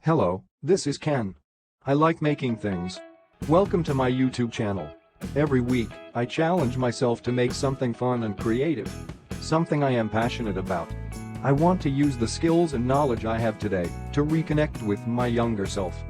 Hello, this is Ken. I like making things. Welcome to my YouTube channel. Every week, I challenge myself to make something fun and creative. Something I am passionate about. I want to use the skills and knowledge I have today to reconnect with my younger self.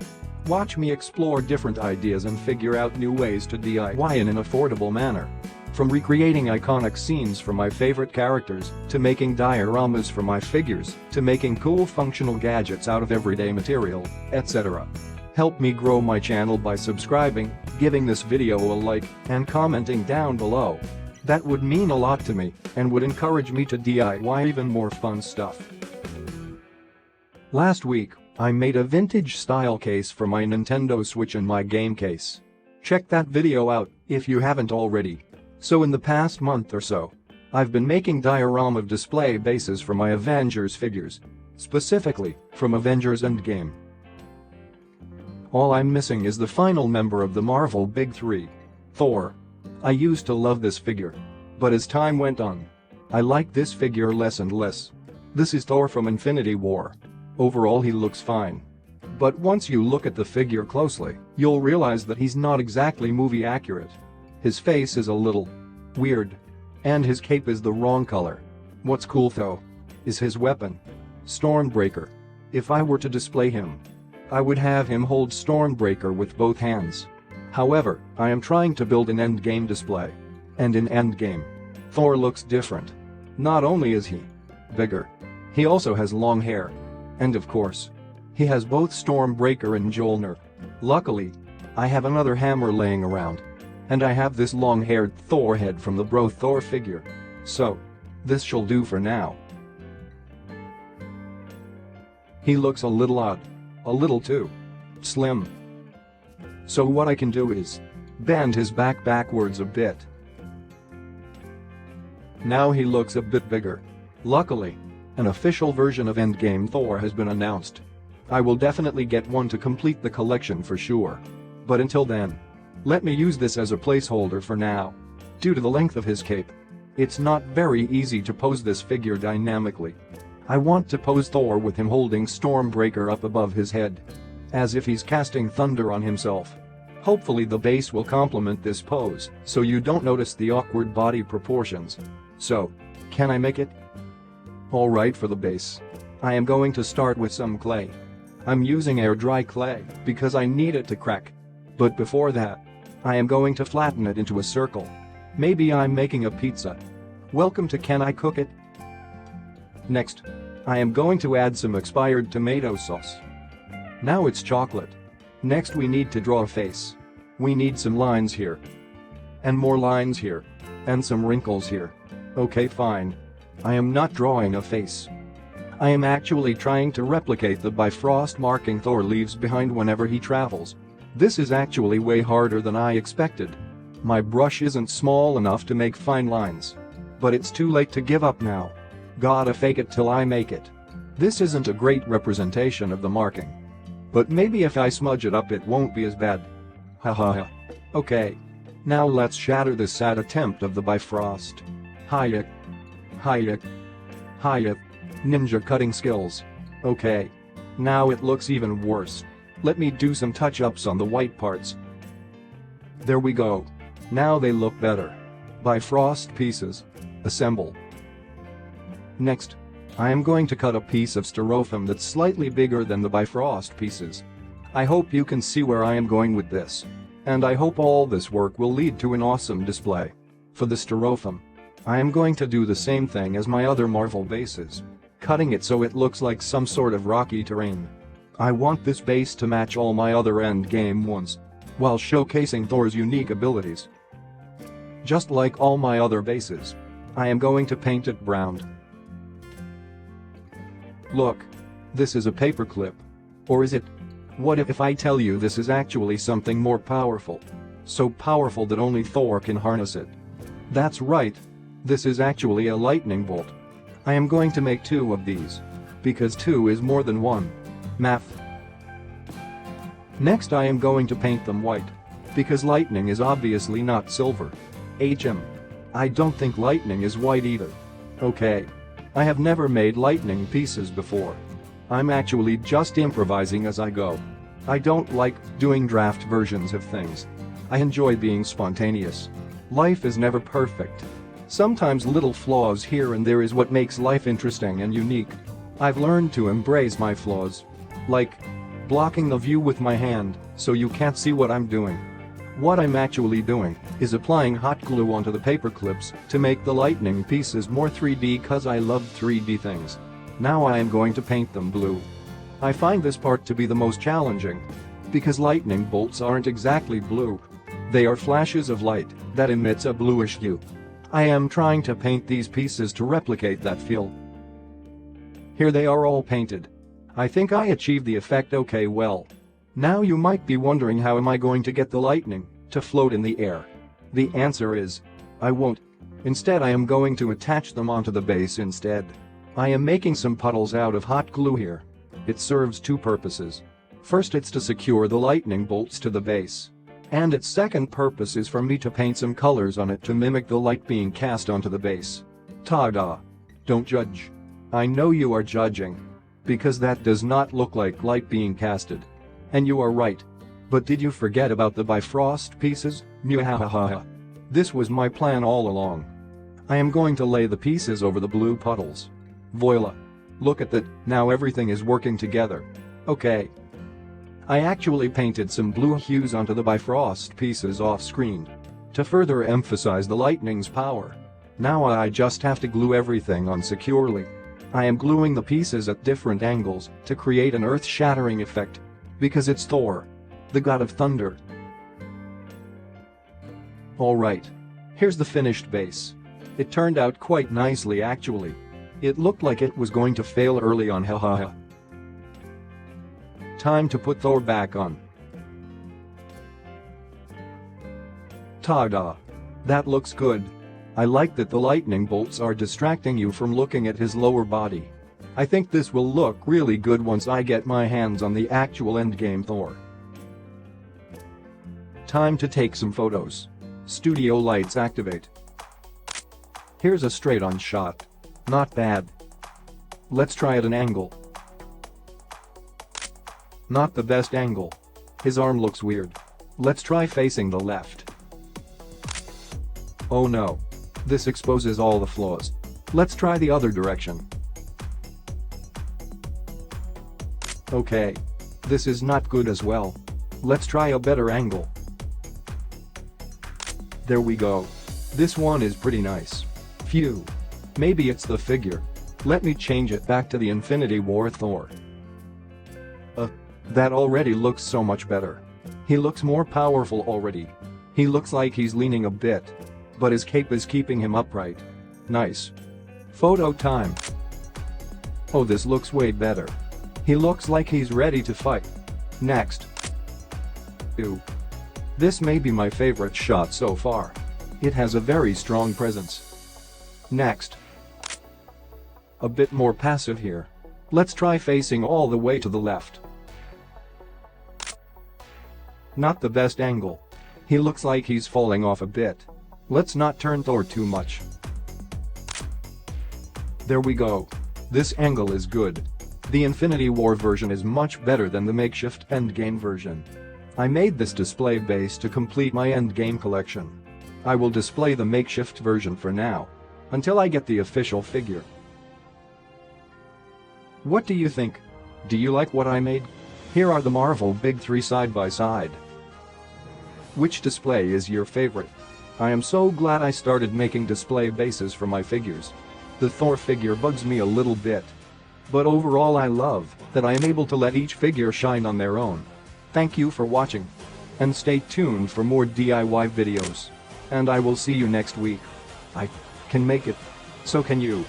Watch me explore different ideas and figure out new ways to DIY in an affordable manner. From recreating iconic scenes from my favorite characters, to making dioramas for my figures, to making cool functional gadgets out of everyday material, etc. Help me grow my channel by subscribing, giving this video a like, and commenting down below. That would mean a lot to me and would encourage me to DIY even more fun stuff. Last week, I made a vintage style case for my Nintendo Switch and my game case. Check that video out if you haven't already. So in the past month or so, I've been making diorama display bases for my Avengers figures. Specifically, from Avengers Endgame. All I'm missing is the final member of the Marvel Big Three, Thor. I used to love this figure. But as time went on, I liked this figure less and less. This is Thor from Infinity War. Overall he looks fine. But once you look at the figure closely, you'll realize that he's not exactly movie accurate. His face is a little weird. And his cape is the wrong color. What's cool though is his weapon, Stormbreaker. If I were to display him, I would have him hold Stormbreaker with both hands. However, I am trying to build an Endgame display. And in Endgame, Thor looks different. Not only is he bigger, he also has long hair. And of course, he has both Stormbreaker and Mjolnir. Luckily, I have another hammer laying around. And I have this long-haired Thor head from the Bro Thor figure. So, this shall do for now. He looks a little odd. A little too slim. So what I can do is bend his back backwards a bit. Now he looks a bit bigger. Luckily, an official version of Endgame Thor has been announced. I will definitely get one to complete the collection for sure. But until then, let me use this as a placeholder for now. Due to the length of his cape, it's not very easy to pose this figure dynamically. I want to pose Thor with him holding Stormbreaker up above his head. As if he's casting thunder on himself. Hopefully the base will complement this pose, so you don't notice the awkward body proportions. So, can I make it? Alright, for the base, I am going to start with some clay. I'm using air dry clay because I need it to crack. But before that, I am going to flatten it into a circle. Maybe I'm making a pizza. Welcome to Can I Cook It? Next, I am going to add some expired tomato sauce. Now it's chocolate. Next we need to draw a face. We need some lines here. And more lines here. And some wrinkles here. Okay, fine. I am not drawing a face. I am actually trying to replicate the bifrost marking Thor leaves behind whenever he travels. This is actually way harder than I expected. My brush isn't small enough to make fine lines. But it's too late to give up now. Gotta fake it till I make it. This isn't a great representation of the marking. But maybe if I smudge it up it won't be as bad. Haha. Okay. Now let's shatter this sad attempt of the bifrost. Hiya. Hiya. Hiya. Ninja cutting skills. Okay. Now it looks even worse. Let me do some touch-ups on the white parts. There we go. Now they look better. Bifrost pieces. Assemble. Next, I am going to cut a piece of styrofoam that's slightly bigger than the bifrost pieces. I hope you can see where I am going with this. And I hope all this work will lead to an awesome display. For the styrofoam, I am going to do the same thing as my other Marvel bases. Cutting it so it looks like some sort of rocky terrain. I want this base to match all my other Endgame ones, while showcasing Thor's unique abilities. Just like all my other bases, I am going to paint it brown. Look. This is a paperclip. Or is it? What if I tell you this is actually something more powerful? So powerful that only Thor can harness it. That's right. This is actually a lightning bolt. I am going to make 2 of these. Because 2 is more than 1. Math. Next I am going to paint them white. Because lightning is obviously not silver. I don't think lightning is white either. Okay. I have never made lightning pieces before. I'm actually just improvising as I go. I don't like doing draft versions of things. I enjoy being spontaneous. Life is never perfect. Sometimes little flaws here and there is what makes life interesting and unique. I've learned to embrace my flaws. Like blocking the view with my hand so you can't see what I'm doing. What I'm actually doing is applying hot glue onto the paper clips to make the lightning pieces more 3D cause I love 3D things. Now I am going to paint them blue. I find this part to be the most challenging because lightning bolts aren't exactly blue. They are flashes of light that emits a bluish hue. I am trying to paint these pieces to replicate that feel. Here they are all painted. I think I achieved the effect okay well. Now you might be wondering how am I going to get the lightning to float in the air? The answer is, I won't. Instead I am going to attach them onto the base instead. I am making some puddles out of hot glue here. It serves two purposes. First it's to secure the lightning bolts to the base. And its second purpose is for me to paint some colors on it to mimic the light being cast onto the base. Ta-da! Don't judge. I know you are judging. Because that does not look like light being casted. And you are right. But did you forget about the bifrost pieces? Mwahaha. This was my plan all along. I am going to lay the pieces over the blue puddles. Voila. Look at that, now everything is working together. Okay. I actually painted some blue hues onto the bifrost pieces off screen to further emphasize the lightning's power. Now I just have to glue everything on securely. I am gluing the pieces at different angles to create an earth-shattering effect. Because it's Thor, the god of thunder. Alright. Here's the finished base. It turned out quite nicely actually. It looked like it was going to fail early on, hahaha. Time to put Thor back on. Ta-da! That looks good. I like that the lightning bolts are distracting you from looking at his lower body. I think this will look really good once I get my hands on the actual Endgame Thor. Time to take some photos. Studio lights activate. Here's a straight-on shot. Not bad. Let's try at an angle. Not the best angle. His arm looks weird. Let's try facing the left. Oh no. This exposes all the flaws. Let's try the other direction. Okay. This is not good as well. Let's try a better angle. There we go. This one is pretty nice. Phew. Maybe it's the figure. Let me change it back to the Infinity War Thor. That already looks so much better. He looks more powerful already. He looks like he's leaning a bit. But his cape is keeping him upright. Nice. Photo time. Oh, this looks way better. He looks like he's ready to fight. Next. Ew. This may be my favorite shot so far. It has a very strong presence. Next. A bit more passive here. Let's try facing all the way to the left. Not the best angle. He looks like he's falling off a bit. Let's not turn Thor too much. There we go. This angle is good. The Infinity War version is much better than the makeshift Endgame version. I made this display base to complete my Endgame collection. I will display the makeshift version for now. Until I get the official figure. What do you think? Do you like what I made? Here are the Marvel Big 3 side by side. Which display is your favorite? I am so glad I started making display bases for my figures. The Thor figure bugs me a little bit. But overall I love that I am able to let each figure shine on their own. Thank you for watching. And stay tuned for more DIY videos. And I will see you next week. I can make it. So can you.